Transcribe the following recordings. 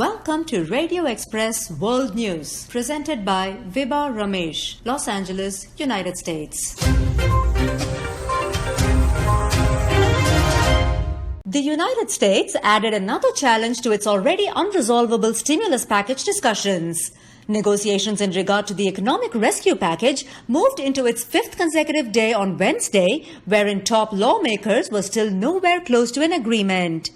Welcome to Radio Express World News, presented by Vibha Ramesh, Los Angeles, United States. The United States added another challenge to its already unresolvable stimulus package discussions. Negotiations in regard to the economic rescue package moved into its fifth consecutive day on Wednesday, wherein top lawmakers were still nowhere close to an agreement.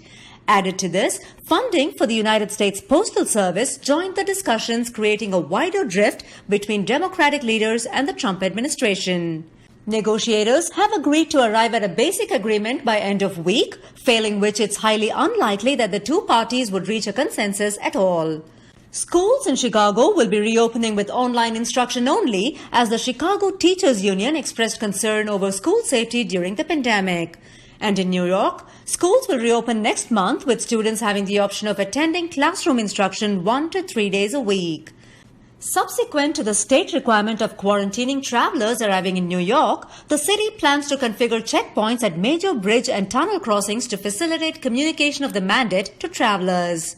Added to this, funding for the United States Postal Service joined the discussions, creating a wider drift between Democratic leaders and the Trump administration. Negotiators have agreed to arrive at a basic agreement by end of week, failing which it's highly unlikely that the two parties would reach a consensus at all. Schools in Chicago will be reopening with online instruction only, as the Chicago Teachers Union expressed concern over school safety during the pandemic. And in New York, schools will reopen next month, with students having the option of attending classroom instruction 1 to 3 days a week. Subsequent to the state requirement of quarantining travelers arriving in New York, the city plans to configure checkpoints at major bridge and tunnel crossings to facilitate communication of the mandate to travelers.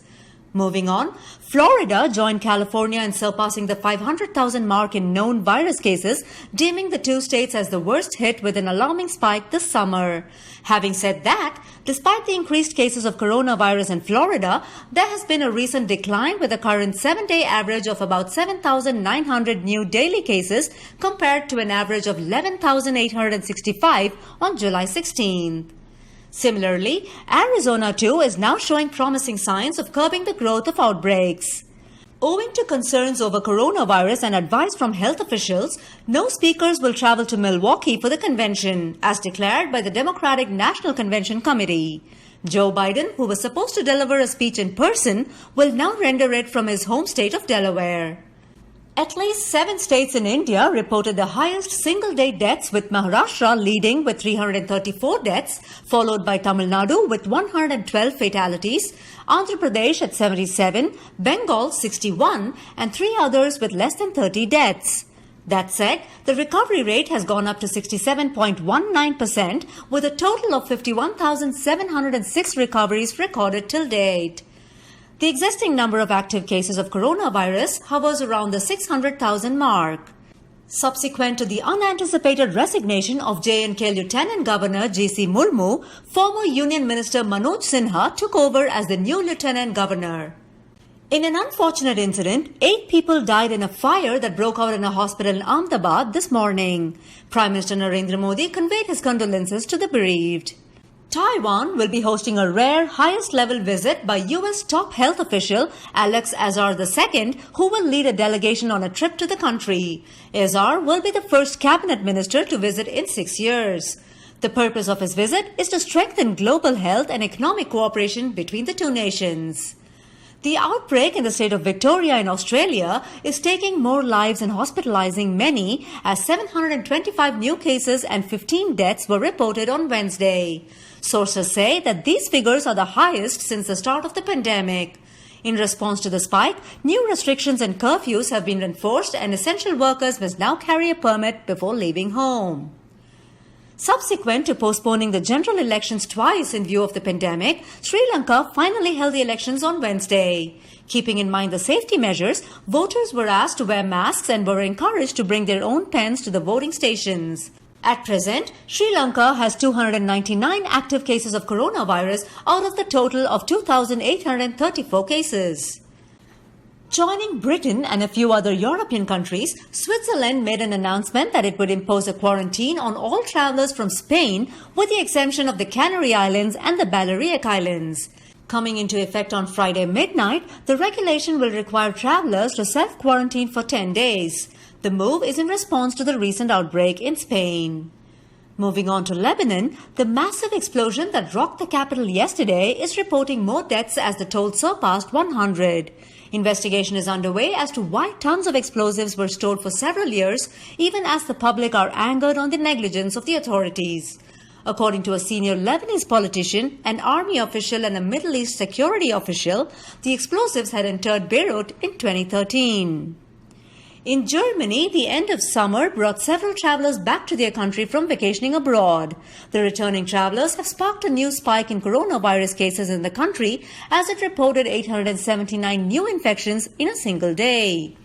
Moving on, Florida joined California in surpassing the 500,000 mark in known virus cases, deeming the two states as the worst hit with an alarming spike this summer. Having said that, despite the increased cases of coronavirus in Florida, there has been a recent decline, with a current 7-day average of about 7,900 new daily cases compared to an average of 11,865 on July 16th. Similarly, Arizona too is now showing promising signs of curbing the growth of outbreaks. Owing to concerns over coronavirus and advice from health officials, no speakers will travel to Milwaukee for the convention, as declared by the Democratic National Convention Committee. Joe Biden, who was supposed to deliver a speech in person, will now render it from his home state of Delaware. At least 7 states in India reported the highest single-day deaths, with Maharashtra leading with 334 deaths, followed by Tamil Nadu with 112 fatalities, Andhra Pradesh at 77, Bengal 61, and 3 others with less than 30 deaths. That said, the recovery rate has gone up to 67.19%, with a total of 51,706 recoveries recorded till date. The existing number of active cases of coronavirus hovers around the 600,000 mark. Subsequent to the unanticipated resignation of J&K Lieutenant Governor G.C. Murmu, former Union Minister Manoj Sinha took over as the new Lieutenant Governor. In an unfortunate incident, 8 people died in a fire that broke out in a hospital in Ahmedabad this morning. Prime Minister Narendra Modi conveyed his condolences to the bereaved. Taiwan will be hosting a rare, highest-level visit by U.S. top health official Alex Azar II, who will lead a delegation on a trip to the country. Azar will be the first cabinet minister to visit in 6 years. The purpose of his visit is to strengthen global health and economic cooperation between the two nations. The outbreak in the state of Victoria in Australia is taking more lives and hospitalizing many, as 725 new cases and 15 deaths were reported on Wednesday. Sources say that these figures are the highest since the start of the pandemic. In response to the spike, new restrictions and curfews have been enforced, and essential workers must now carry a permit before leaving home. Subsequent to postponing the general elections twice in view of the pandemic, Sri Lanka finally held the elections on Wednesday. Keeping in mind the safety measures, voters were asked to wear masks and were encouraged to bring their own pens to the voting stations. At present, Sri Lanka has 299 active cases of coronavirus out of the total of 2,834 cases. Joining Britain and a few other European countries, Switzerland made an announcement that it would impose a quarantine on all travelers from Spain, with the exemption of the Canary Islands and the Balearic Islands. Coming into effect on Friday midnight, the regulation will require travelers to self-quarantine for 10 days. The move is in response to the recent outbreak in Spain. Moving on to Lebanon, the massive explosion that rocked the capital yesterday is reporting more deaths, as the toll surpassed 100. Investigation is underway as to why tons of explosives were stored for several years, even as the public are angered on the negligence of the authorities. According to a senior Lebanese politician, an army official and a Middle East security official, the explosives had entered Beirut in 2013. In Germany, the end of summer brought several travelers back to their country from vacationing abroad. The returning travelers have sparked a new spike in coronavirus cases in the country as it reported 879 new infections in a single day.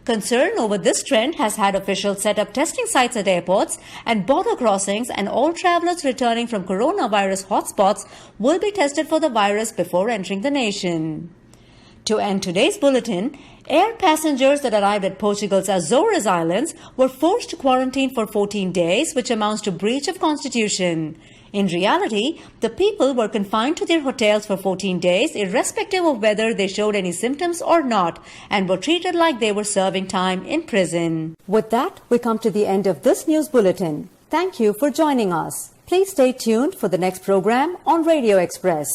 Concern over this trend has had officials set up testing sites at airports and border crossings, and all travelers returning from coronavirus hotspots will be tested for the virus before entering the nation. To end today's bulletin, air passengers that arrived at Portugal's Azores Islands were forced to quarantine for 14 days, which amounts to breach of constitution. In reality, the people were confined to their hotels for 14 days, irrespective of whether they showed any symptoms or not, and were treated like they were serving time in prison. With that, we come to the end of this news bulletin. Thank you for joining us. Please stay tuned for the next program on Radio Express.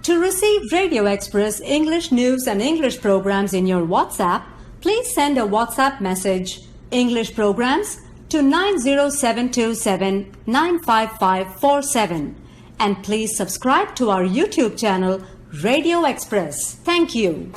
To receive Radio Express English news and English programs in your WhatsApp, please send a WhatsApp message, English programs, to 90727 95547. And please subscribe to our YouTube channel, Radio Express. Thank you.